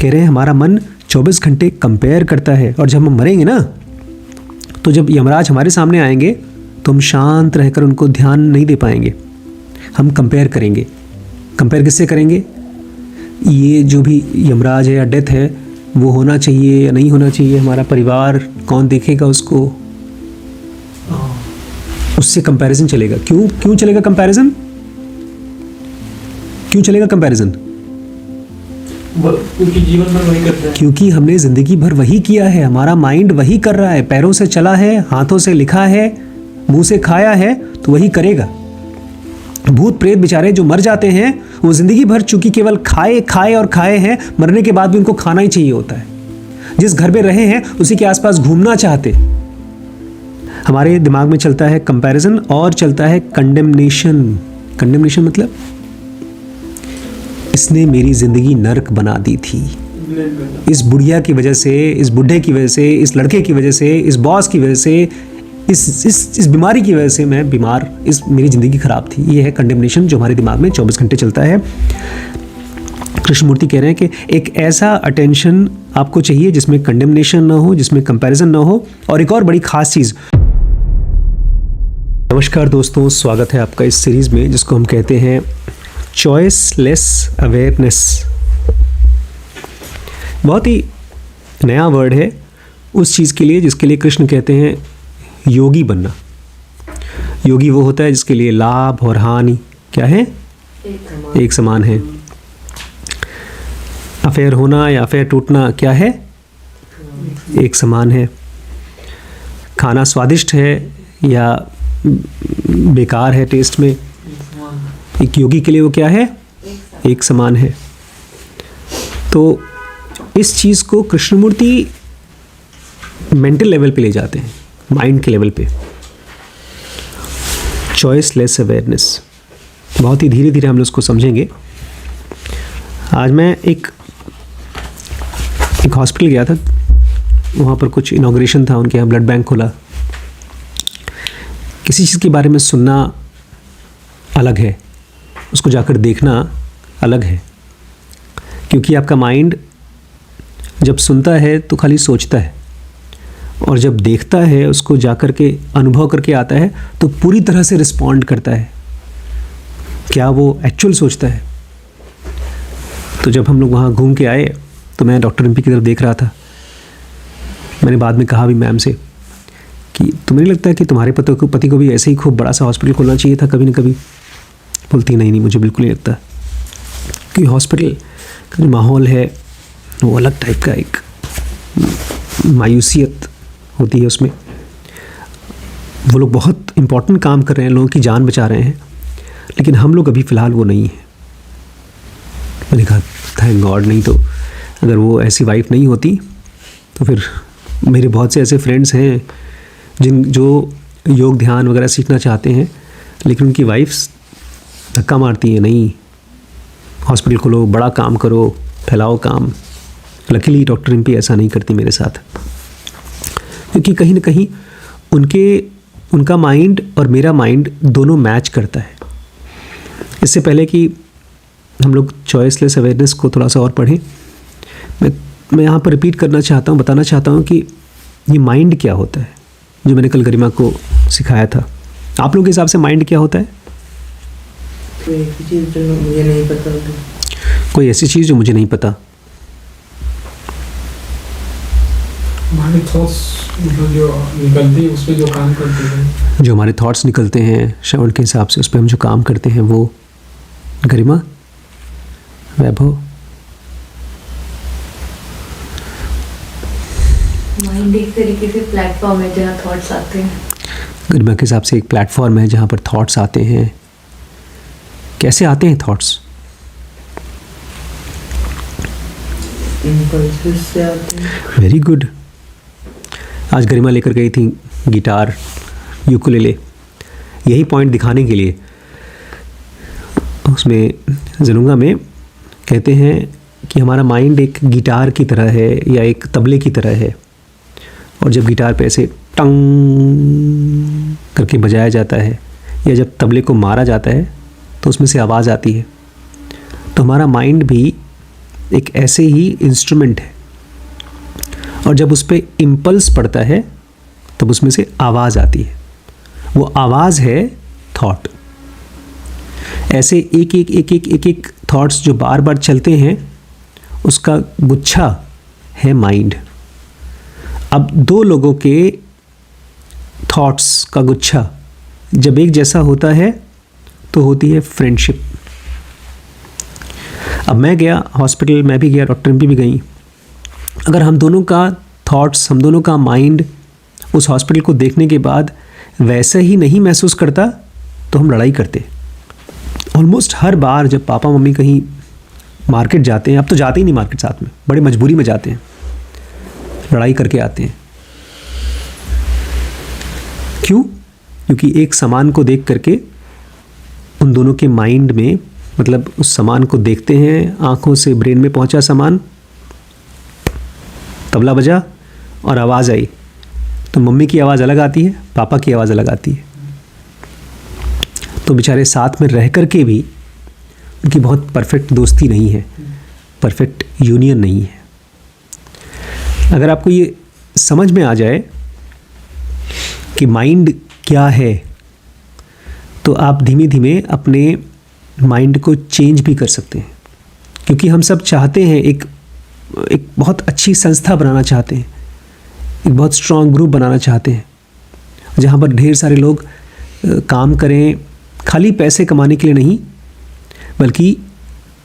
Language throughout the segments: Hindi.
कह रहे हैं हमारा मन 24 घंटे कंपेयर करता है, और जब हम मरेंगे ना, तो जब यमराज हमारे सामने आएंगे तो हम शांत रहकर उनको ध्यान नहीं दे पाएंगे। हम कंपेयर करेंगे। कंपेयर किससे करेंगे? ये जो भी यमराज है या डेथ है, वो होना चाहिए या नहीं होना चाहिए, हमारा परिवार कौन देखेगा उसको, उससे कंपैरिजन चलेगा। क्यों चलेगा कंपैरिजन? क्यों चलेगा कंपैरिजन? क्योंकि जीवन भर वही करते हैं। क्योंकि हमने जिंदगी भर वही किया है, हमारा माइंड वही कर रहा है, पैरों से चला है, हाथों से लिखा है, मुंह से खाया है, तो वही करेगा। भूत प्रेत बेचारे जो मर जाते हैं, वो जिंदगी भर चूंकि केवल खाए और खाए हैं, मरने के बाद भी उनको खाना ही चाहिए होता है। जिस घर में रहे हैं उसी के आसपास घूमना चाहते। हमारे दिमाग में चलता है कंपैरिजन और चलता है कंडेमनेशन। कंडेमनेशन मतलब इसने मेरी जिंदगी नरक बना दी थी, इस बुढ़िया की वजह से, इस बुढ़े की वजह से, इस लड़के की वजह से, इस बॉस की वजह से, इस बीमारी की वजह से मैं बीमार, मेरी ज़िंदगी ख़राब थी। ये है कंडेमनेशन जो हमारे दिमाग में 24 घंटे चलता है। कृष्णमूर्ति कह रहे हैं कि एक ऐसा अटेंशन आपको चाहिए जिसमें कंडेमनेशन ना हो, जिसमें कंपैरिजन ना हो। और एक और बड़ी ख़ास चीज़। नमस्कार दोस्तों, स्वागत है आपका इस सीरीज़ में जिसको हम कहते हैं चॉइसलेस अवेयरनेस। बहुत ही नया वर्ड है उस चीज़ के लिए जिसके लिए कृष्ण कहते हैं योगी बनना। योगी वो होता है जिसके लिए लाभ और हानि क्या है? एक समान है। अफेयर होना या अफेयर टूटना क्या है? एक समान है। खाना स्वादिष्ट है या बेकार है टेस्ट में, एक योगी के लिए वो क्या है? एक समान है। तो इस चीज़ को कृष्णमूर्ति मेंटल लेवल पे ले जाते हैं, माइंड के लेवल पे। चॉइसलेस अवेयरनेस बहुत ही धीरे धीरे हम लोग उसको समझेंगे। आज मैं एक हॉस्पिटल गया था, वहाँ पर कुछ इनॉग्रेशन था, उनके यहाँ ब्लड बैंक खोला। किसी चीज़ के बारे में सुनना अलग है, उसको जाकर देखना अलग है। क्योंकि आपका माइंड जब सुनता है तो खाली सोचता है, और जब देखता है, उसको जाकर के अनुभव करके आता है, तो पूरी तरह से रिस्पॉन्ड करता है। क्या वो एक्चुअल सोचता है? तो जब हम लोग वहाँ घूम के आए तो मैं डॉक्टर रिम्पी की तरफ देख रहा था। मैंने बाद में कहा भी मैम से कि तुम्हें नहीं लगता है कि तुम्हारे पति को भी ऐसे ही खूब बड़ा सा हॉस्पिटल खोलना चाहिए था कभी न कभी? बोलती नहीं, मुझे बिल्कुल नहीं लगता। कि हॉस्पिटल का जो माहौल है वो अलग टाइप का, एक मायूसियत होती है उसमें। वो लोग बहुत इम्पोर्टेंट काम कर रहे हैं, लोगों की जान बचा रहे हैं, लेकिन हम लोग अभी फ़िलहाल वो नहीं है। मैंने कहा थैंक गॉड, नहीं तो अगर वो ऐसी वाइफ नहीं होती तो फिर मेरे बहुत से ऐसे फ्रेंड्स हैं जो योग ध्यान वगैरह सीखना चाहते हैं, लेकिन उनकी वाइफ्स धक्का मारती हैं, नहीं हॉस्पिटल खोलो, बड़ा काम करो, फैलाओ काम। लकीली डॉक्टर रिम्पी ऐसा नहीं करती मेरे साथ, क्योंकि कहीं ना कहीं उनका माइंड और मेरा माइंड दोनों मैच करता है। इससे पहले कि हम लोग चॉइसलेस अवेयरनेस को थोड़ा सा और पढ़ें, मैं यहाँ पर रिपीट करना चाहता हूँ, बताना चाहता हूँ कि ये माइंड क्या होता है, जो मैंने कल गरिमा को सिखाया था। आप लोगों के हिसाब से माइंड क्या होता है? कोई ऐसी चीज़ जो मुझे नहीं पता। कोई ऐसी चीज़ जो मुझे नहीं पता। हमारे थॉट्स जो निकलती है उस पर जो काम करते हैं, जो हमारे थॉट्स निकलते हैं श्रवण के हिसाब से, उस पर हम जो काम करते हैं, वो गरिमा, वैभव, माइंड एक तरीके से प्लेटफॉर्म है जहाँ थॉट्स आते हैं। गरिमा के हिसाब से एक प्लेटफॉर्म है जहाँ पर थॉट्स आते हैं। कैसे आते हैं थॉट्स? इम्पल्सेस से आते हैं। Very good. आज गरिमा लेकर गई थी गिटार, यूकुलेले, यही पॉइंट दिखाने के लिए। उसमें ज़नुंगा में कहते हैं कि हमारा माइंड एक गिटार की तरह है या एक तबले की तरह है, और जब गिटार पे ऐसे टंग करके बजाया जाता है या जब तबले को मारा जाता है तो उसमें से आवाज़ आती है। तो हमारा माइंड भी एक ऐसे ही इंस्ट्रूमेंट है, और जब उस पर इम्पल्स पड़ता है तब उसमें से आवाज़ आती है। वो आवाज़ है थॉट। ऐसे एक एक एक एक एक एक थॉट्स जो बार बार चलते हैं, उसका गुच्छा है माइंड। अब दो लोगों के थॉट्स का गुच्छा जब एक जैसा होता है तो होती है फ्रेंडशिप। अब मैं गया हॉस्पिटल, मैं भी गया, डॉक्टर भी गई। अगर हम दोनों का थॉट्स, हम दोनों का माइंड उस हॉस्पिटल को देखने के बाद वैसा ही नहीं महसूस करता तो हम लड़ाई करते। ऑलमोस्ट हर बार जब पापा मम्मी कहीं मार्केट जाते हैं, अब तो जाते ही नहीं मार्केट साथ में, बड़ी मजबूरी में जाते हैं, लड़ाई करके आते हैं। क्यों? क्योंकि एक सामान को देख करके उन दोनों के माइंड में, मतलब उस सामान को देखते हैं, आंखों से ब्रेन में पहुंचा सामान, तबला बजा और आवाज़ आई, तो मम्मी की आवाज़ अलग आती है, पापा की आवाज़ अलग आती है। तो बेचारे साथ में रह कर के भी उनकी बहुत परफेक्ट दोस्ती नहीं है, परफेक्ट यूनियन नहीं है। अगर आपको ये समझ में आ जाए कि माइंड क्या है, तो आप धीमे धीमे अपने माइंड को चेंज भी कर सकते हैं। क्योंकि हम सब चाहते हैं, एक बहुत अच्छी संस्था बनाना चाहते हैं, एक बहुत स्ट्रांग ग्रुप बनाना चाहते हैं, जहाँ पर ढेर सारे लोग काम करें, खाली पैसे कमाने के लिए नहीं, बल्कि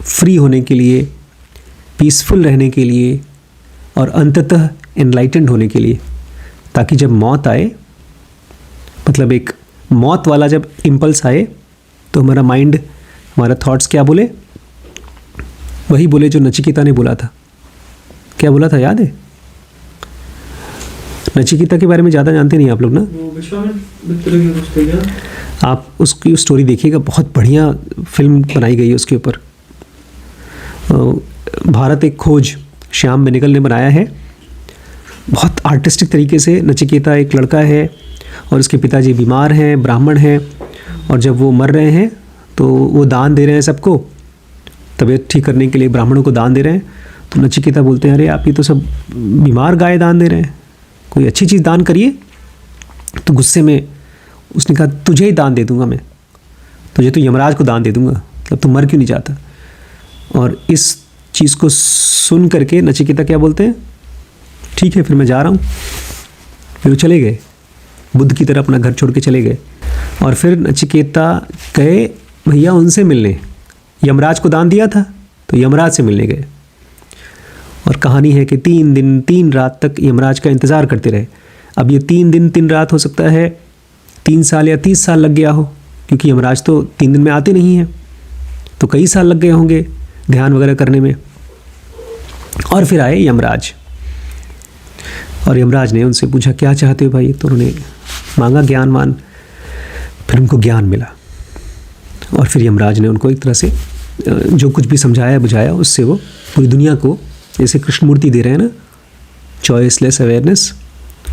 फ्री होने के लिए, पीसफुल रहने के लिए और अंततः एनलाइटेंड होने के लिए, ताकि जब मौत आए, मतलब एक मौत वाला जब इम्पल्स आए, तो हमारा माइंड, हमारा थॉट्स क्या बोले? वही बोले जो नचिकेता ने बोला था। क्या बोला था, याद है? नचिकेता के बारे में ज़्यादा जानते नहीं आप लोग ना? वो विश्वामित्र की कुछ थे क्या? आप उसकी स्टोरी देखिएगा, बहुत बढ़िया फिल्म बनाई गई है उसके ऊपर। भारत एक खोज श्याम बेनेगल ने बनाया है, बहुत आर्टिस्टिक तरीके से। नचिकेता एक लड़का है और उसके पिताजी बीमार हैं, ब्राह्मण हैं, और जब वो मर रहे हैं तो वो दान दे रहे हैं सबको, तबीयत ठीक करने के लिए ब्राह्मणों को दान दे रहे हैं। तो नचिकेता बोलते हैं, अरे आप ये तो सब बीमार गाय दान दे रहे हैं, कोई अच्छी चीज़ दान करिए। तो गुस्से में उसने कहा, तुझे ही दान दे दूंगा मैं, तुझे तो यमराज को दान दे दूंगा, मतलब तू मर क्यों नहीं जाता? और इस चीज़ को सुन करके नचिकेता क्या बोलते हैं, ठीक है फिर मैं जा रहा हूँ। फिर वो चले गए, बुद्ध की तरह अपना घर छोड़ के चले गए। और फिर नचिकेता गए भैया उनसे मिलने, यमराज को दान दिया था तो यमराज से मिलने गए। और कहानी है कि 3 दिन 3 रात तक यमराज का इंतज़ार करते रहे। अब ये 3 दिन 3 रात हो सकता है 3 साल या 30 साल लग गया हो, क्योंकि यमराज तो 3 दिन में आते नहीं हैं, तो कई साल लग गए होंगे ध्यान वगैरह करने में। और फिर आए यमराज, और यमराज ने उनसे पूछा, क्या चाहते हो भाई? तो उन्होंने मांगा ज्ञान मान, फिर उनको ज्ञान मिला। और फिर यमराज ने उनको एक तरह से जो कुछ भी समझाया बुझाया, उससे वो पूरी दुनिया को, जैसे कृष्णमूर्ति दे रहे हैं ना, चॉइसलेस अवेयरनेस,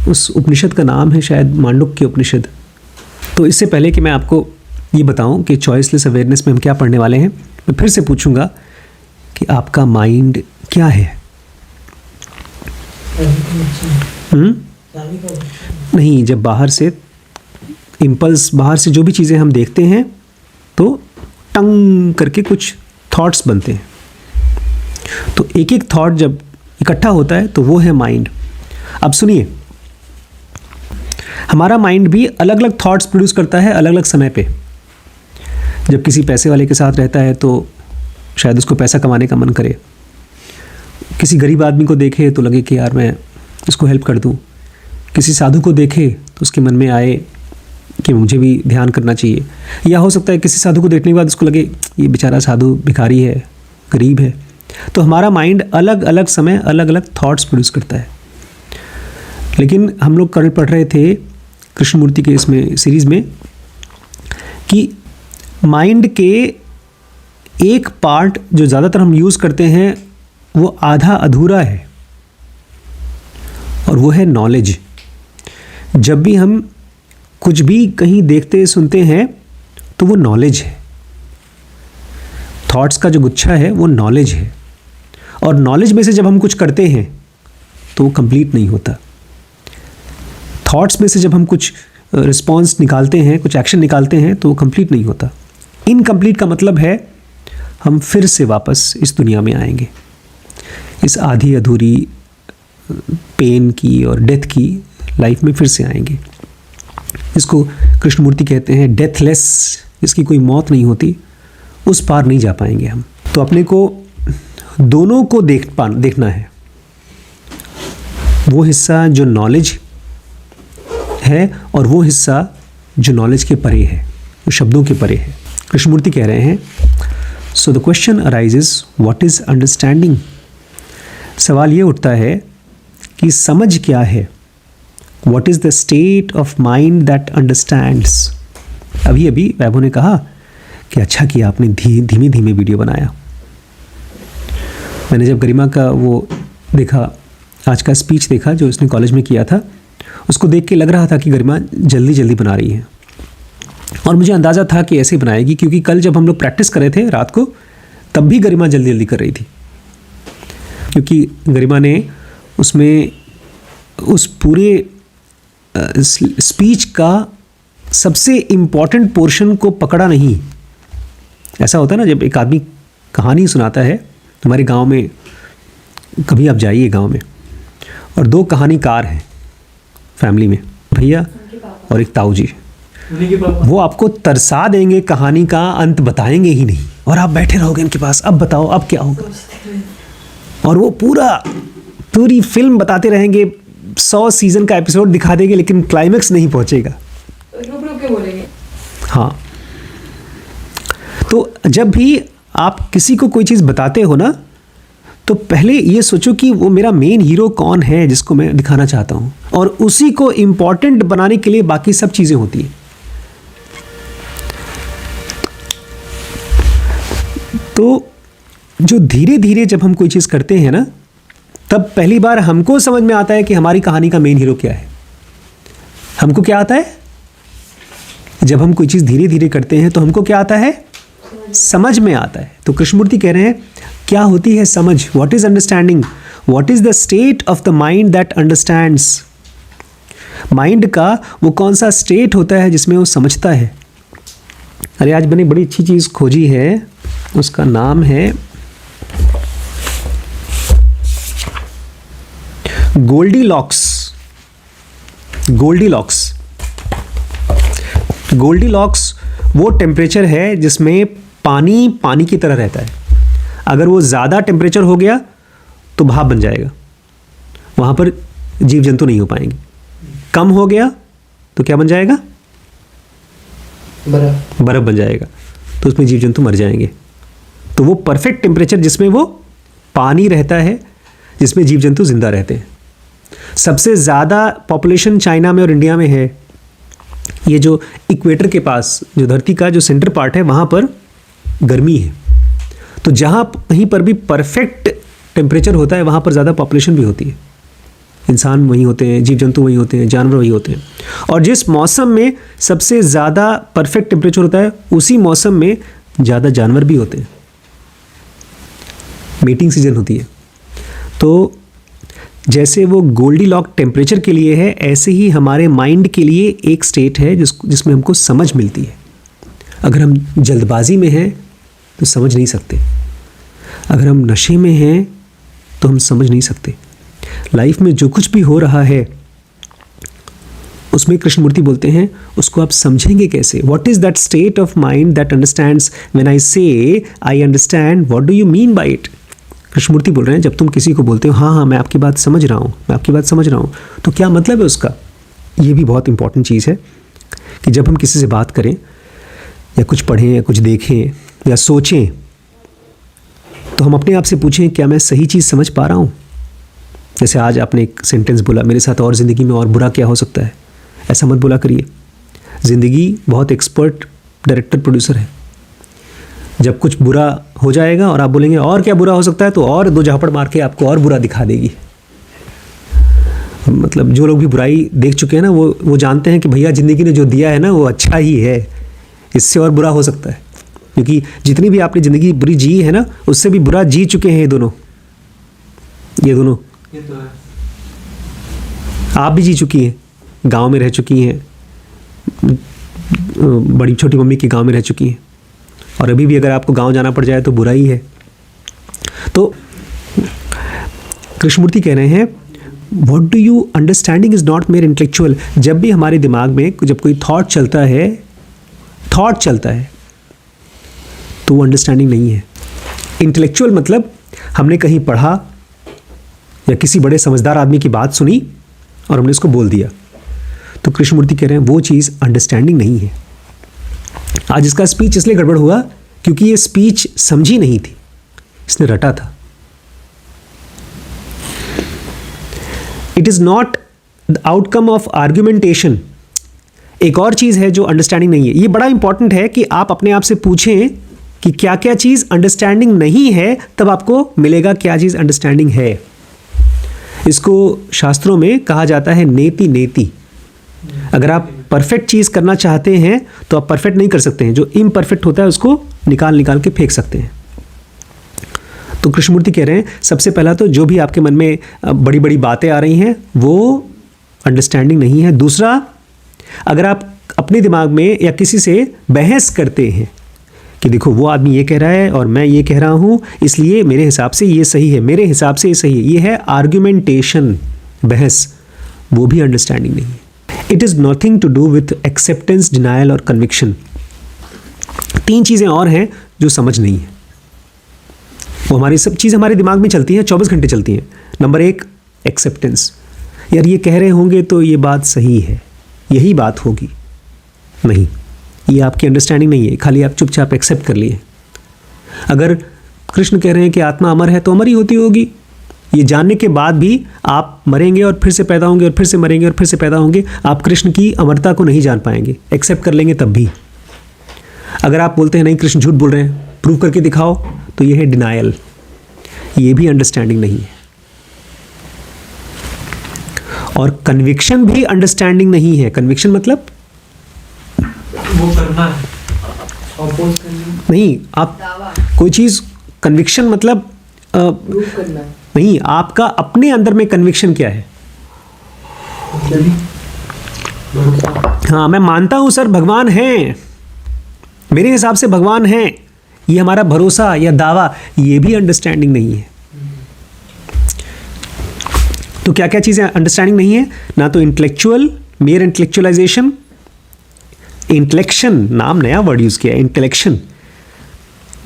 उस उपनिषद का नाम है शायद मांडुक्य उपनिषद। तो इससे पहले कि मैं आपको ये बताऊं कि चॉइसलेस अवेयरनेस में हम क्या पढ़ने वाले हैं, मैं फिर से पूछूंगा कि आपका माइंड क्या है? नहीं, जब बाहर से इम्पल्स, बाहर से जो भी चीज़ें हम देखते हैं तो टंग करके कुछ थॉट्स बनते हैं। तो एक एक थॉट जब इकट्ठा होता है तो वो है माइंड। अब सुनिए, हमारा माइंड भी अलग अलग थॉट्स प्रोड्यूस करता है अलग अलग समय पे। जब किसी पैसे वाले के साथ रहता है तो शायद उसको पैसा कमाने का मन करे, किसी गरीब आदमी को देखे तो लगे कि यार मैं इसको हेल्प कर दूं, किसी साधु को देखे तो उसके मन में आए कि मुझे भी ध्यान करना चाहिए। या हो सकता है किसी साधु को देखने के बाद उसको लगे ये बेचारा साधु भिखारी है, गरीब है। तो हमारा माइंड अलग अलग समय अलग अलग थॉट्स प्रोड्यूस करता है। लेकिन हम लोग कल पढ़ रहे थे कृष्णमूर्ति के इसमें सीरीज़ में कि माइंड के एक पार्ट जो ज़्यादातर हम यूज़ करते हैं वो आधा अधूरा है, और वो है नॉलेज। जब भी हम कुछ भी कहीं देखते सुनते हैं तो वो नॉलेज है। थॉट्स का जो गुच्छा है वो नॉलेज है, और नॉलेज में से जब हम कुछ करते हैं तो वो कंप्लीट नहीं होता। थॉट्स में से जब हम कुछ रिस्पॉन्स निकालते हैं, कुछ एक्शन निकालते हैं, तो वो कंप्लीट नहीं होता। इनकम्प्लीट का मतलब है हम फिर से वापस इस दुनिया में आएंगे, इस आधी अधूरी पेन की और डेथ की लाइफ में फिर से आएंगे। इसको कृष्णमूर्ति कहते हैं डेथलेस, इसकी कोई मौत नहीं होती, उस पार नहीं जा पाएंगे हम। तो अपने को दोनों को देखना है, वो हिस्सा जो नॉलेज है और वो हिस्सा जो नॉलेज के परे है, जो शब्दों के परे है। कृष्णमूर्ति कह रहे हैं, so the question arises what is understanding. सवाल ये उठता है कि समझ क्या है। What is the state of mind that understands. अभी अभी वैभव ने कहा कि अच्छा किया आपने धीमे धीमे वीडियो बनाया। मैंने जब गरिमा का वो देखा, आज का स्पीच देखा जो उसने कॉलेज में किया था, उसको देख के लग रहा था कि गरिमा जल्दी जल्दी बना रही है, और मुझे अंदाज़ा था कि ऐसे ही बनाएगी, क्योंकि कल जब हम लोग प्रैक्टिस कर रहे थे रात को, तब भी गरिमा जल्दी जल्दी कर रही थी, क्योंकि गरिमा ने उसमें उस पूरे स्पीच का सबसे इम्पॉर्टेंट पोर्शन को पकड़ा नहीं। ऐसा होता है ना, जब एक आदमी कहानी सुनाता है, हमारे गांव में, कभी आप जाइए गांव में, और दो कहानीकार हैं फैमिली में, भैया और एक ताऊ जी। वो आपको तरसा देंगे, कहानी का अंत बताएंगे ही नहीं, और आप बैठे रहोगे इनके पास, अब बताओ अब क्या होगा, और वो पूरी फिल्म बताते रहेंगे, 100 सीजन का एपिसोड दिखा देंगे, लेकिन क्लाइमेक्स नहीं पहुंचेगा। रुक रुक के बोलेंगे। हाँ, तो जब भी आप किसी को कोई चीज़ बताते हो ना, तो पहले ये सोचो कि वो मेरा मेन हीरो कौन है जिसको मैं दिखाना चाहता हूँ, और उसी को इम्पॉर्टेंट बनाने के लिए बाकी सब चीज़ें होती हैं। तो जो धीरे धीरे जब हम कोई चीज़ करते हैं ना, तब पहली बार हमको समझ में आता है कि हमारी कहानी का मेन हीरो क्या है। हमको क्या आता है जब हम कोई चीज़ धीरे धीरे करते हैं, तो हमको क्या आता है, समझ में आता है। तो कृष्णमूर्ति कह रहे हैं, क्या होती है समझ, what is understanding, what is the state of the mind that understands. Mind का वो कौन सा स्टेट होता है जिसमें वो समझता है। अरे आज मैंने बड़ी अच्छी चीज़ खोजी है, उसका नाम है गोल्डीलॉक्स। गोल्डीलॉक्स गोल्डीलॉक्स वो टेम्परेचर है जिसमें पानी की तरह रहता है। अगर वो ज़्यादा टेम्परेचर हो गया तो भाप बन जाएगा, वहाँ पर जीव जंतु नहीं हो पाएंगे। कम हो गया तो क्या बन जाएगा, बर्फ़ बन जाएगा, तो उसमें जीव जंतु मर जाएंगे। तो वो परफेक्ट टेम्परेचर जिसमें वो पानी रहता है, जिसमें जीव जंतु जिंदा रहते हैं। सबसे ज़्यादा पॉपुलेशन चाइना में और इंडिया में है। ये जो इक्वेटर के पास, जो धरती का जो सेंटर पार्ट है, वहाँ पर गर्मी है। तो जहाँ कहीं पर भी परफेक्ट टेम्परेचर होता है, वहाँ पर ज़्यादा पॉपुलेशन भी होती है। इंसान वहीं होते हैं, जीव जंतु वहीं होते हैं, जानवर वहीं होते हैं। और जिस मौसम में सबसे ज़्यादा परफेक्ट टेम्परेचर होता है, उसी मौसम में ज़्यादा जानवर भी होते हैं। मीटिंग सीजन होती है। तो जैसे वो गोल्डीलॉक टेम्परेचर के लिए है, ऐसे ही हमारे माइंड के लिए एक स्टेट है जिसमें हमको समझ मिलती है। अगर हम जल्दबाजी में हैं तो समझ नहीं सकते, अगर हम नशे में हैं तो हम समझ नहीं सकते। लाइफ में जो कुछ भी हो रहा है उसमें कृष्णमूर्ति बोलते हैं, उसको आप समझेंगे कैसे। What is that state of mind that understands when I say I understand, what do you mean by it. Krishnamurti बोल रहे हैं, जब तुम किसी को बोलते हो हाँ मैं आपकी बात समझ रहा हूँ, मैं आपकी बात समझ रहा हूँ, तो क्या मतलब है उसका। ये भी बहुत इंपॉर्टेंट चीज़ है कि जब हम किसी से बात करें या कुछ पढ़ें या कुछ देखें या सोचें, तो हम अपने आप से पूछें, क्या मैं सही चीज़ समझ पा रहा हूँ। जैसे आज आपने एक सेंटेंस बोला, मेरे साथ और ज़िंदगी में और बुरा क्या हो सकता है। ऐसा मत बोला करिए। ज़िंदगी बहुत एक्सपर्ट डायरेक्टर प्रोड्यूसर है। जब कुछ बुरा हो जाएगा और आप बोलेंगे और क्या बुरा हो सकता है, तो और दो झापड़ मार के आपको और बुरा दिखा देगी। मतलब जो लोग भी बुराई देख चुके हैं ना, वो जानते हैं कि भैया ज़िंदगी ने जो दिया है ना वो अच्छा ही है, इससे और बुरा हो सकता है। क्योंकि जितनी भी आपने ज़िंदगी बुरी जी है ना, उससे भी बुरा जी चुके हैं ये दोनों। ये दोनों ये तो है। आप भी जी चुकी हैं, गांव में रह चुकी हैं, बड़ी छोटी मम्मी के गांव में रह चुकी हैं, और अभी भी अगर आपको गांव जाना पड़ जाए तो बुरा ही है। तो कृष्णमूर्ति कह रहे हैं what do you understanding is not mayor intellectual. जब भी हमारे दिमाग में जब कोई थॉट चलता है तो वो अंडरस्टैंडिंग नहीं है। इंटेलेक्चुअल मतलब हमने कहीं पढ़ा या किसी बड़े समझदार आदमी की बात सुनी और हमने उसको बोल दिया। तो कृष्णमूर्ति कह रहे हैं वो चीज़ अंडरस्टैंडिंग नहीं है। आज इसका स्पीच इसलिए गड़बड़ हुआ क्योंकि ये स्पीच समझी नहीं थी, इसने रटा था। It is not the outcome of argumentation. एक और चीज़ है जो अंडरस्टैंडिंग नहीं है। ये बड़ा इंपॉर्टेंट है कि आप अपने आप से पूछें कि क्या क्या चीज़ अंडरस्टैंडिंग नहीं है, तब आपको मिलेगा क्या चीज़ अंडरस्टैंडिंग है। इसको शास्त्रों में कहा जाता है नेति नेति। अगर आप परफेक्ट चीज़ करना चाहते हैं तो आप परफेक्ट नहीं कर सकते हैं, जो इम्परफेक्ट होता है उसको निकाल के फेंक सकते हैं। तो कृष्णमूर्ति कह रहे हैं सबसे पहला तो जो भी आपके मन में बड़ी बड़ी बातें आ रही हैं वो अंडरस्टैंडिंग नहीं है। दूसरा, अगर आप अपने दिमाग में या किसी से बहस करते हैं कि देखो वो आदमी ये कह रहा है और मैं ये कह रहा हूँ, इसलिए मेरे हिसाब से ये सही है, मेरे हिसाब से ये सही है, ये है आर्ग्यूमेंटेशन, बहस, वो भी अंडरस्टैंडिंग नहीं है। It is nothing to do with acceptance, denial और कन्विक्शन। 3 चीज़ें और हैं जो समझ नहीं है। वो हमारी सब चीज़ हमारे दिमाग में चलती हैं, 24 घंटे चलती हैं। Number 1 acceptance. यार ये कह रहे होंगे तो ये बात सही है, यही बात होगी। नहीं, ये आपकी अंडरस्टैंडिंग नहीं है, खाली आप चुपचाप एक्सेप्ट कर लिए। अगर कृष्ण कह रहे हैं कि आत्मा अमर है तो अमर ही होती होगी, ये जानने के बाद भी आप मरेंगे और फिर से पैदा होंगे और फिर से मरेंगे और फिर से पैदा होंगे, आप कृष्ण की अमरता को नहीं जान पाएंगे। एक्सेप्ट कर लेंगे तब भी। अगर आप बोलते हैं नहीं कृष्ण झूठ बोल रहे हैं, प्रूव करके दिखाओ, तो ये है डिनायल, ये भी अंडरस्टैंडिंग नहीं है। और कन्विक्शन भी अंडरस्टैंडिंग नहीं है। कन्विक्शन मतलब वो करना है, अपोज करना, नहीं, आप दावा, कोई चीज़, कन्विक्शन मतलब प्रूव करना, नहीं, आपका अपने अंदर में कन्विक्शन क्या है। भरोसा। हाँ, मैं मानता हूं सर भगवान हैं, मेरे हिसाब से भगवान हैं, ये हमारा भरोसा या दावा, ये भी अंडरस्टैंडिंग नहीं है। तो क्या क्या चीज़ें अंडरस्टैंडिंग नहीं है ना? तो इंटेलेक्चुअल, मेयर इंटेलेक्चुअलाइजेशन, इंटेलेक्शन, नाम नया वर्ड यूज़ किया है, इंटेलेक्शन,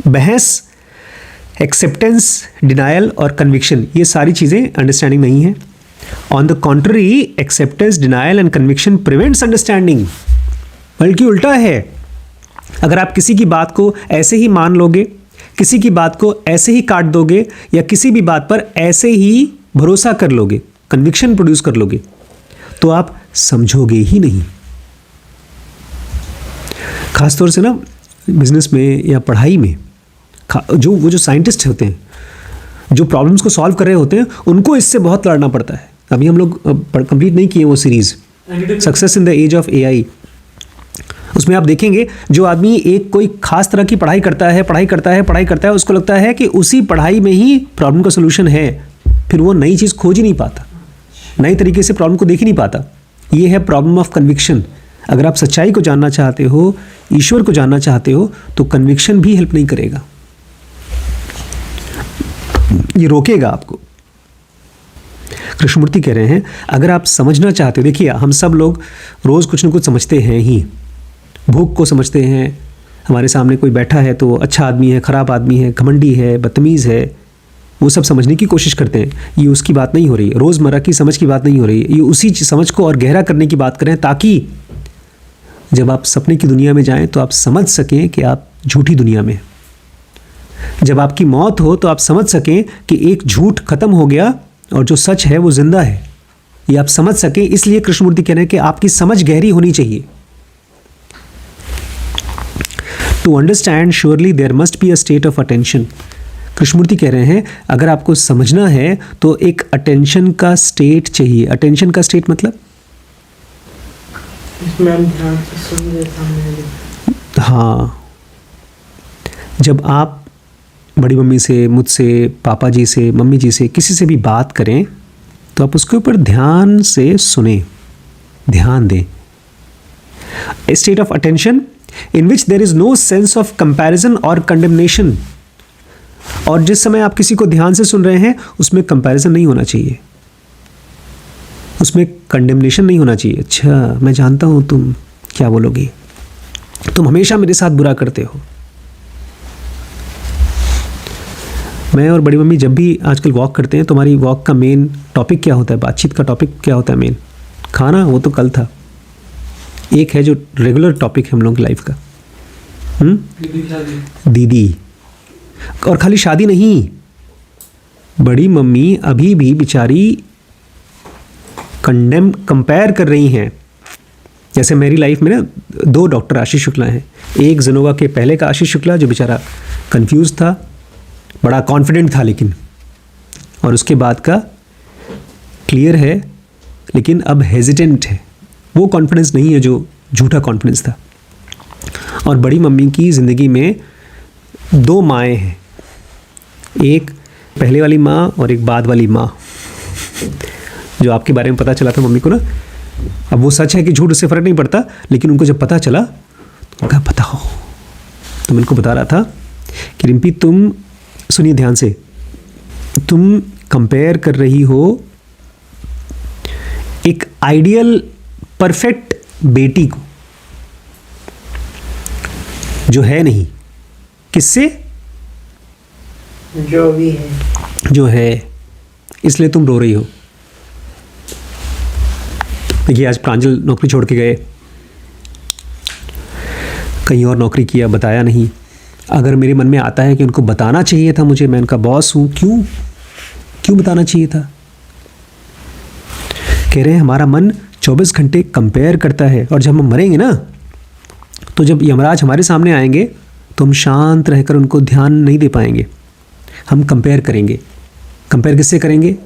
बहस, एक्सेप्टेंस, डिनायल और कन्विक्शन, ये सारी चीज़ें अंडरस्टैंडिंग नहीं है। On the contrary, acceptance, denial and conviction prevents understanding. बल्कि उल्टा है। अगर आप किसी की बात को ऐसे ही मान लोगे, किसी की बात को ऐसे ही काट दोगे, या किसी भी बात पर ऐसे ही भरोसा कर लोगे, कन्विक्शन प्रोड्यूस कर लोगे, तो आप समझोगे ही नहीं। खासतौर से ना बिजनेस में या पढ़ाई में, वो जो साइंटिस्ट होते हैं, जो प्रॉब्लम्स को सॉल्व कर रहे होते हैं, उनको इससे बहुत लड़ना पड़ता है। अभी हम लोग कंप्लीट नहीं किए वो series success in the age of AI. उसमें आप देखेंगे जो आदमी एक कोई खास तरह की पढ़ाई करता है, उसको लगता है कि उसी पढ़ाई में ही प्रॉब्लम का सोल्यूशन है, फिर वो नई चीज़ खोज ही नहीं पाता, नई तरीके से प्रॉब्लम को देख ही नहीं पाता। ये है प्रॉब्लम ऑफ कन्विक्शन। अगर आप सच्चाई को जानना चाहते हो, ईश्वर को जानना चाहते हो, तो कन्विक्शन भी हेल्प नहीं करेगा, ये रोकेगा आपको। कृष्णमूर्ति कह रहे हैं अगर आप समझना चाहते हो, देखिए हम सब लोग रोज़ कुछ न कुछ समझते हैं ही। भूख को समझते हैं, हमारे सामने कोई बैठा है तो अच्छा आदमी है, ख़राब आदमी है, घमंडी है, बदतमीज़ है, वो सब समझने की कोशिश करते हैं। ये उसकी बात नहीं हो रही है, रोज़मर्रा की समझ की बात नहीं हो रही है, ये उसी समझ को और गहरा करने की बात करें, ताकि जब आप सपने की दुनिया में जाएं तो आप समझ सकें कि आप झूठी दुनिया में। जब आपकी मौत हो तो आप समझ सकें कि एक झूठ खत्म हो गया और जो सच है वो जिंदा है, ये आप समझ सकें। इसलिए कृष्णमूर्ति कह रहे हैं कि आपकी समझ गहरी होनी चाहिए। To understand surely there must be a state of attention. Krishnamurti कह रहे हैं अगर आपको समझना है तो एक अटेंशन का स्टेट चाहिए। अटेंशन का स्टेट मतलब, इसमें हम ध्यान से सुन रहे सामने वाले। हाँ, जब आप बड़ी मम्मी से, मुझसे, पापा जी से, मम्मी जी से, किसी से भी बात करें तो आप उसके ऊपर ध्यान से सुने, ध्यान दें। A state of attention in which there is no sense of comparison और कंडेमनेशन। और जिस समय आप किसी को ध्यान से सुन रहे हैं उसमें कंपैरिजन नहीं होना चाहिए, उसमें कंडेमनेशन नहीं होना चाहिए। अच्छा, मैं जानता हूं तुम क्या बोलोगी, तुम हमेशा मेरे साथ बुरा करते हो। मैं और बड़ी मम्मी जब भी आजकल वॉक करते हैं, तुम्हारी वॉक का मेन टॉपिक क्या होता है, बातचीत का टॉपिक क्या होता है मेन? खाना, वो तो कल था। एक है जो रेगुलर टॉपिक है हम लोगों की लाइफ का, दीदी। और खाली शादी नहीं, बड़ी मम्मी अभी भी बेचारी कंपेयर कर रही हैं। जैसे मेरी लाइफ में ना 2 डॉक्टर आशीष शुक्ला हैं। एक जिनोवा के पहले का आशीष शुक्ला जो बेचारा कंफ्यूज था, बड़ा कॉन्फिडेंट था लेकिन, और उसके बाद का क्लियर है लेकिन अब हेजिटेंट है। वो कॉन्फिडेंस नहीं है जो झूठा कॉन्फिडेंस था। और बड़ी मम्मी की ज़िंदगी में 2 माएँ हैं, एक पहले वाली माँ और एक बाद वाली माँ। जो आपके बारे में पता चला था मम्मी को ना, अब वो सच है कि झूठ, उससे फ़र्क नहीं पड़ता, लेकिन उनको जब पता चला तो उनका पता हो, तो मैं उनको बता रहा था कि रिम्पी तुम सुनिए ध्यान से, तुम कंपेयर कर रही हो एक आइडियल परफेक्ट बेटी को जो है नहीं। किससे? जो भी है, जो है, इसलिए तुम रो रही हो। देखिए आज प्रांजल नौकरी छोड़ के गए, कहीं और नौकरी किया, बताया नहीं। अगर मेरे मन में आता है कि उनको बताना चाहिए था मुझे, मैं उनका बॉस हूँ, क्यों बताना चाहिए था? कह रहे हैं हमारा मन 24 घंटे कंपेयर करता है, और जब हम मरेंगे ना, तो जब यमराज हमारे सामने आएंगे तो हम शांत रहकर उनको ध्यान नहीं दे पाएंगे, हम कंपेयर करेंगे। कंपेयर किससे करेंगे?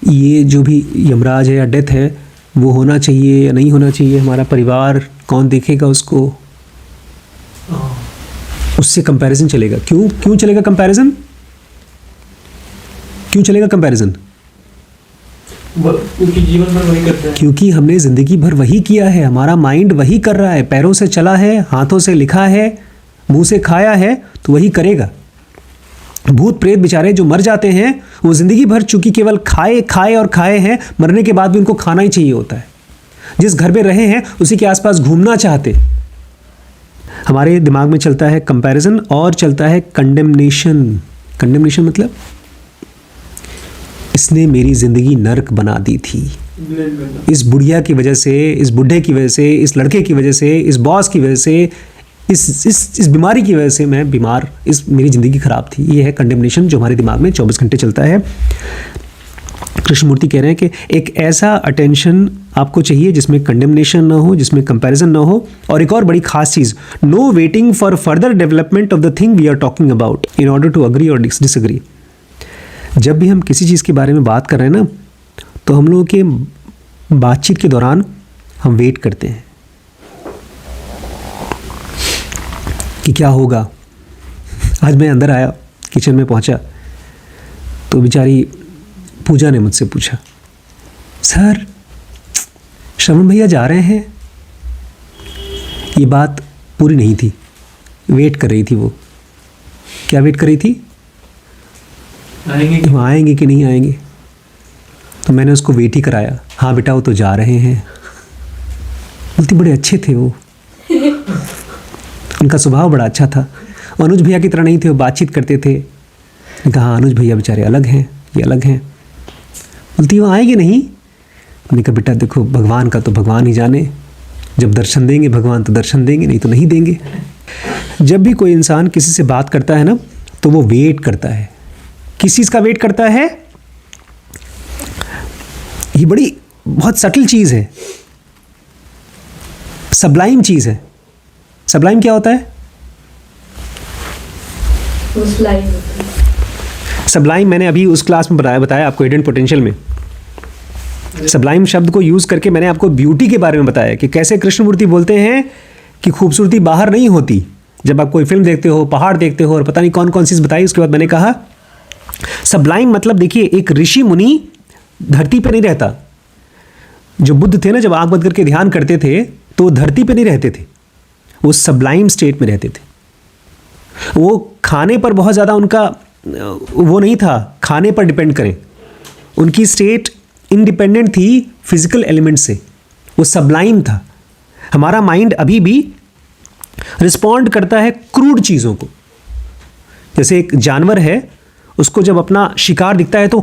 ये जो भी यमराज है या डेथ है, वो होना चाहिए या नहीं होना चाहिए, हमारा परिवार कौन देखेगा उसको, उससे कंपैरिजन चलेगा। क्यों चलेगा कंपैरिजन? क्यों चलेगा कंपैरिजन? क्योंकि जीवन भर वही करते हैं। क्योंकि हमने जिंदगी भर वही किया है, हमारा माइंड वही कर रहा है, पैरों से चला है, हाथों से लिखा है, मुंह से खाया है, तो वही करेगा। भूत प्रेत बेचारे जो मर जाते हैं, वो जिंदगी भर चूंकि केवल खाए और खाए हैं, मरने के बाद भी उनको खाना ही चाहिए होता है। जिस घर में रहे हैं उसी के आसपास घूमना चाहते। हमारे दिमाग में चलता है कंपैरिजन और चलता है कंडेमनेशन। कंडेमनेशन मतलब इसने मेरी जिंदगी नर्क बना दी थी, इस बुढ़िया की वजह से, इस बुढ़े की वजह से, इस लड़के की वजह से, इस बॉस की वजह से, इस बीमारी की वजह से मैं बीमार, मेरी ज़िंदगी ख़राब थी। ये है कंडेमनेशन जो हमारे दिमाग में 24 घंटे चलता है। कृष्णमूर्ति कह रहे हैं कि एक ऐसा अटेंशन आपको चाहिए जिसमें कंडेमनेशन ना हो, जिसमें कंपैरिजन ना हो। और एक और बड़ी खास चीज़, no waiting for further development of the thing we are talking about in order to agree और डिसअग्री। जब भी हम किसी चीज़ के बारे में बात कर रहे हैं ना, तो हम लोगों के बातचीत के दौरान हम वेट करते हैं कि क्या होगा। आज मैं अंदर आया, किचन में पहुंचा, तो बेचारी पूजा ने मुझसे पूछा, सर श्रवण भैया जा रहे हैं? ये बात पूरी नहीं थी, वेट कर रही थी वो। क्या वेट कर रही थी? आएंगे कि नहीं आएंगे। तो मैंने उसको वेट ही कराया। हाँ बेटा वो तो जा रहे हैं। बोलती बड़े अच्छे थे वो, उनका स्वभाव बड़ा अच्छा था, अनुज भैया की तरह नहीं थे, वो बातचीत करते थे। कहा अनुज भैया बेचारे अलग हैं, ये अलग हैं। बोलती वो आएंगे नहीं। मैंने कहा बेटा देखो भगवान का तो भगवान ही जाने, जब दर्शन देंगे भगवान तो दर्शन देंगे, नहीं तो नहीं देंगे। जब भी कोई इंसान किसी से बात करता है ना, तो वो वेट करता है। किस चीज़ का वेट करता है? ये बड़ी बहुत सटल चीज़ है, सबलाइम चीज़ है। सबलाइम क्या होता है? सबलाइम मैंने अभी उस क्लास में बताया आपको, हिडन पोटेंशियल में। सबलाइम शब्द को यूज़ करके मैंने आपको ब्यूटी के बारे में बताया कि कैसे कृष्णमूर्ति बोलते हैं कि खूबसूरती बाहर नहीं होती, जब आप कोई फिल्म देखते हो, पहाड़ देखते हो और पता नहीं कौन कौन चीज़ बताई, उसके बाद मैंने कहा सबलाइम मतलब देखिए, एक ऋषि मुनि धरती पे नहीं रहता। जो बुद्ध थे ना, जब आंख बंद करके ध्यान करते थे तो वो धरती पे नहीं रहते थे, वो सबलाइम स्टेट में रहते थे। वो खाने पर बहुत ज़्यादा उनका वो नहीं था, खाने पर डिपेंड करें। उनकी स्टेट इंडिपेंडेंट थी फिजिकल एलिमेंट से, वो सबलाइम था। हमारा माइंड अभी भी रिस्पॉन्ड करता है क्रूड चीज़ों को। जैसे एक जानवर है, उसको जब अपना शिकार दिखता है तो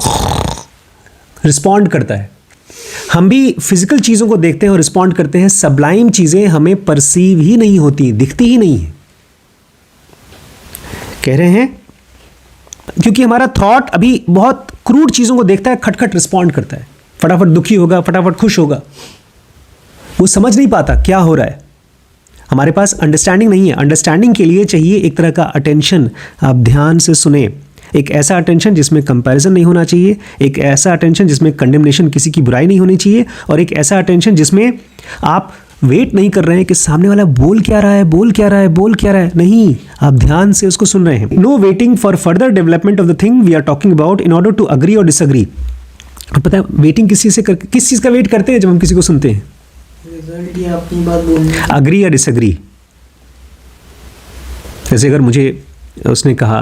रिस्पॉन्ड करता है। हम भी फिजिकल चीज़ों को देखते हैं और रिस्पॉन्ड करते हैं। सबलाइम चीज़ें हमें परसीव ही नहीं होती, दिखती ही नहीं है। कह रहे हैं क्योंकि हमारा थॉट अभी बहुत क्रूड चीज़ों को देखता है, खटखट रिस्पॉन्ड करता है, फटाफट दुखी होगा, फटाफट खुश होगा। वो समझ नहीं पाता क्या हो रहा है। हमारे पास अंडरस्टैंडिंग नहीं है। अंडरस्टैंडिंग के लिए चाहिए एक तरह का अटेंशन। आप ध्यान से सुने, एक ऐसा अटेंशन जिसमें कंपैरिजन नहीं होना चाहिए, एक ऐसा अटेंशन जिसमें कंडेमनेशन, किसी की बुराई नहीं होनी चाहिए, और एक ऐसा अटेंशन जिसमें आप वेट नहीं कर रहे हैं कि सामने वाला बोल क्या रहा है, बोल क्या रहा है, बोल क्या रहा है। नहीं, आप ध्यान से उसको सुन रहे हैं। No waiting for further development of the thing we are talking about in order to agree और डिसअग्री। पता है वेटिंग किस चीज़ का वेट करते हैं जब हम किसी को सुनते हैं? रिजल्ट या अपनी बात बोलने। अग्री या डिसअग्री। जैसे अगर मुझे उसने कहा,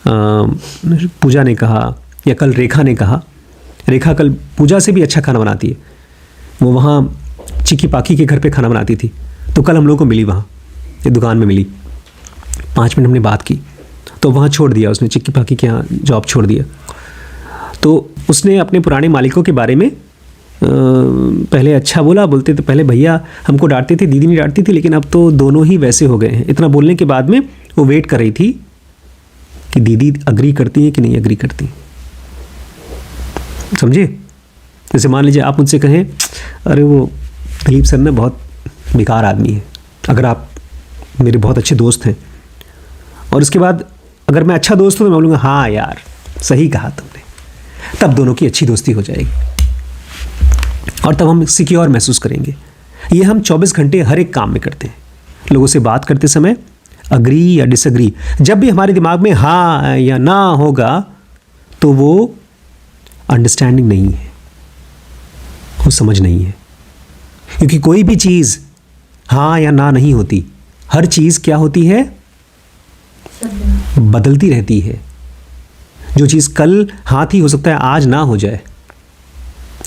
पूजा ने कहा, या कल रेखा ने कहा, रेखा कल पूजा से भी अच्छा खाना बनाती है, वो वहाँ चिक्की पाकी के घर पे खाना बनाती थी, तो कल हम लोग को मिली, वहाँ एक दुकान में मिली। 5 मिनट हमने बात की, तो वहाँ छोड़ दिया उसने, चिक्की पाकी के यहाँ जॉब छोड़ दिया। तो उसने अपने पुराने मालिकों के बारे में पहले अच्छा बोला, बोलते तो पहले भैया हमको डांटते थे, दीदी नहीं डांटती थी, लेकिन अब तो दोनों ही वैसे हो गए हैं। इतना बोलने के बाद में वो वेट कर रही थी कि दीदी अग्री करती है कि नहीं अग्री करती। समझे? जैसे मान लीजिए आप मुझसे कहें, अरे वो दिलीप सर ना बहुत बेकार आदमी है, अगर आप मेरे बहुत अच्छे दोस्त हैं, और उसके बाद अगर मैं अच्छा दोस्त हूँ तो मैं बोलूँगा हाँ यार सही कहा तुमने, तब दोनों की अच्छी दोस्ती हो जाएगी और तब हम सिक्योर महसूस करेंगे। ये हम 24 घंटे हर एक काम में करते हैं। लोगों से बात करते समय अग्री या डिसअग्री, जब भी हमारे दिमाग में हाँ या ना होगा तो वो अंडरस्टैंडिंग नहीं है, वो समझ नहीं है। क्योंकि कोई भी चीज़ हाँ या ना नहीं होती, हर चीज़ क्या होती है? बदलती रहती है। जो चीज़ कल हाँ थी हो सकता है आज ना हो जाए।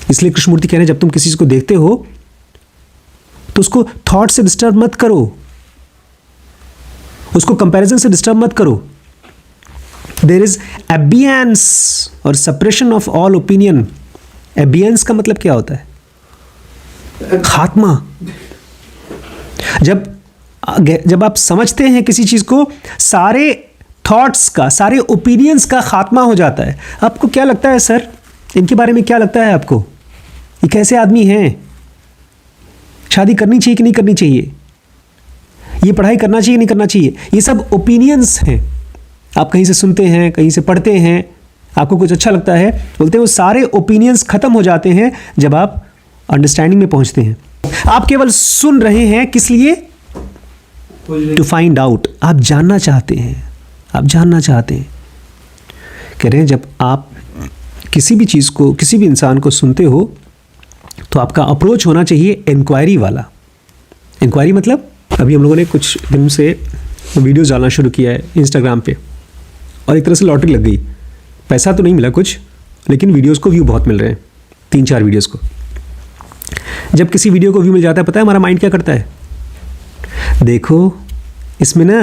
इसलिए कृष्णमूर्ति कह रहे हैं जब तुम किसी चीज़ को देखते हो तो उसको थॉट से डिस्टर्ब मत करो, उसको कंपैरिजन से डिस्टर्ब मत करो। देयर इज एबियंस और सप्रेशन ऑफ ऑल ओपिनियन। एबियंस का मतलब क्या होता है? खात्मा। जब आप समझते हैं किसी चीज़ को, सारे थॉट्स का, सारे ओपिनियंस का खात्मा हो जाता है। आपको क्या लगता है सर, इनके बारे में क्या लगता है आपको? ये कैसे आदमी हैं? शादी करनी चाहिए कि नहीं करनी चाहिए? ये पढ़ाई करना चाहिए नहीं करना चाहिए? ये सब ओपिनियंस हैं। आप कहीं से सुनते हैं, कहीं से पढ़ते हैं, आपको कुछ अच्छा लगता है, बोलते हैं। वो सारे ओपिनियंस खत्म हो जाते हैं जब आप अंडरस्टैंडिंग में पहुंचते हैं। आप केवल सुन रहे हैं, किस लिए? To find out. आप जानना चाहते हैं, आप जानना चाहते हैं। कह रहे हैं जब आप किसी भी चीज़ को, किसी भी इंसान को सुनते हो तो आपका अप्रोच होना चाहिए इंक्वायरी वाला। इंक्वायरी मतलब अभी हम लोगों ने कुछ दिन से वीडियोस डालना शुरू किया है इंस्टाग्राम पे, और एक तरह से लॉटरी लग गई। पैसा तो नहीं मिला कुछ, लेकिन वीडियोस को व्यू बहुत मिल रहे हैं, 3-4 वीडियोस को। जब किसी वीडियो को व्यू मिल जाता है, पता है हमारा माइंड क्या करता है? देखो इसमें ना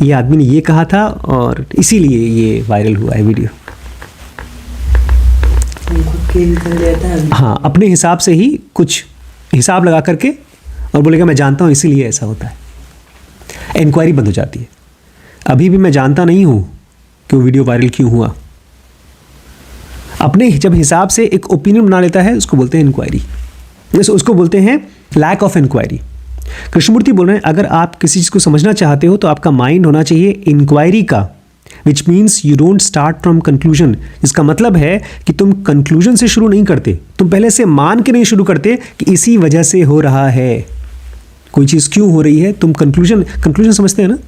ये आदमी ने ये कहा था और इसीलिए ये वायरल हुआ है वीडियो। हाँ, अपने हिसाब से ही कुछ हिसाब लगा करके और बोलेगा मैं जानता हूँ इसीलिए ऐसा होता है। इंक्वायरी बंद हो जाती है। अभी भी मैं जानता नहीं हूँ कि वो वीडियो वायरल क्यों हुआ। अपने जब हिसाब से एक ओपिनियन बना लेता है, उसको बोलते हैं इंक्वायरी। जैसे उसको बोलते हैं लैक ऑफ इंक्वायरी। कृष्णमूर्ति बोल रहे हैं अगर आप किसी चीज़ को समझना चाहते हो तो आपका माइंड होना चाहिए इंक्वायरी का, which means you don't start from conclusion. इसका मतलब है कि तुम कंक्लूजन से शुरू नहीं करते, तुम पहले से मान के नहीं शुरू करते कि इसी वजह से हो रहा है। कोई चीज़ क्यों हो रही है, तुम कंक्लूजन समझते हैं ना।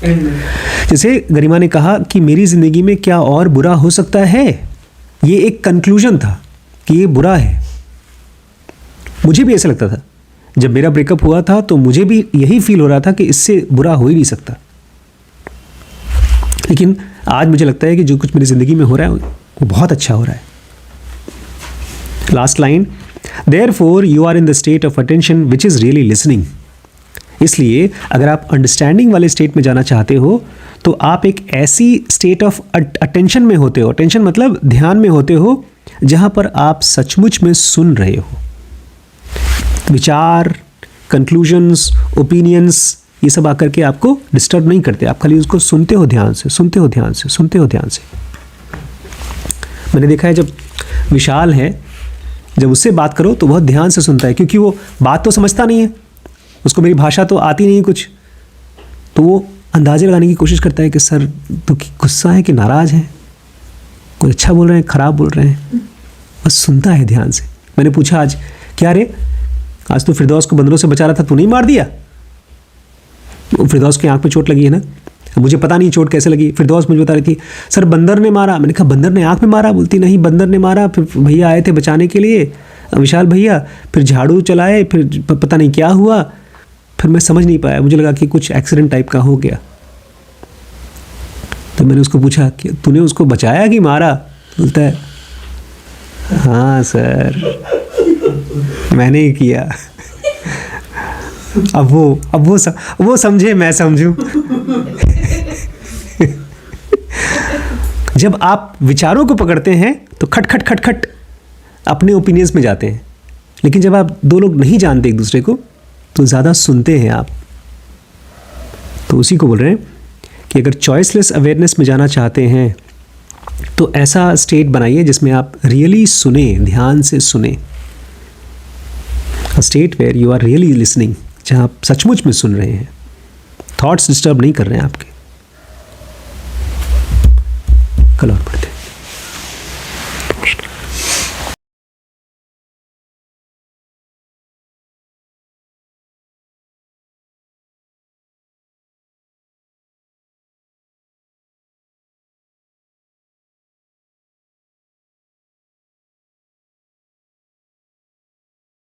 एंड में जैसे गरिमा ने कहा कि मेरी ज़िंदगी में क्या और बुरा हो सकता है, ये एक कंक्लूजन था कि ये बुरा है। मुझे भी ऐसा लगता था जब मेरा ब्रेकअप हुआ था, तो मुझे भी यही फील हो रहा था कि इससे बुरा हो ही नहीं सकता। लेकिन आज मुझे लगता है कि जो कुछ मेरी ज़िंदगी में हो रहा है वो बहुत अच्छा हो रहा है। Last line, therefore you are in the state of attention which is really listening. इसलिए अगर आप अंडरस्टैंडिंग वाले स्टेट में जाना चाहते हो तो आप एक ऐसी स्टेट ऑफ अटेंशन में होते हो, अटेंशन मतलब ध्यान में होते हो, जहाँ पर आप सचमुच में सुन रहे हो। विचार, कंक्लूजन्स, ओपिनियंस, ये सब आकर के आपको डिस्टर्ब नहीं करते, आप खाली उसको सुनते हो ध्यान से, सुनते हो ध्यान से, सुनते हो ध्यान से। मैंने देखा है जब विशाल है, जब उससे बात करो तो बहुत ध्यान से सुनता है, क्योंकि वो बात तो समझता नहीं है, उसको मेरी भाषा तो आती नहीं कुछ, तो वो अंदाजे लगाने की कोशिश करता है कि सर तो गुस्सा है कि नाराज़ है, कोई अच्छा बोल रहे हैं, ख़राब बोल रहे हैं, बस सुनता है ध्यान से। मैंने पूछा आज, क्या रे आज तो फिरदौस को बंदरों से बचा रहा था, तू नहीं मार दिया? फिरदौस की आंख पे चोट लगी है ना, मुझे पता नहीं चोट कैसे लगी। फिरदौस मुझे बता रही थी सर बंदर ने मारा। मैंने कहा बंदर ने आंख में मारा? बोलती नहीं बंदर ने मारा, फिर भैया आए थे बचाने के लिए, विशाल भैया, फिर झाड़ू चलाए, फिर पता नहीं क्या हुआ, फिर मैं समझ नहीं पाया, मुझे लगा कि कुछ एक्सीडेंट टाइप का हो गया। तो मैंने उसको पूछा कि तूने उसको बचाया कि मारा? बोलता है हाँ सर मैंने ही किया। अब वो समझे, मैं समझूं। जब आप विचारों को पकड़ते हैं तो खट खट खट खट अपने ओपिनियंस में जाते हैं, लेकिन जब आप दो लोग नहीं जानते एक दूसरे को तो ज़्यादा सुनते हैं आप। तो उसी को बोल रहे हैं कि अगर चॉइसलेस अवेयरनेस में जाना चाहते हैं तो ऐसा स्टेट बनाइए जिसमें आप रियली सुने, ध्यान से सुने। A state where you are really listening, जहाँ आप सचमुच में सुन रहे हैं, थॉट्स डिस्टर्ब नहीं कर रहे हैं आपके। कल और पढ़ते हैं।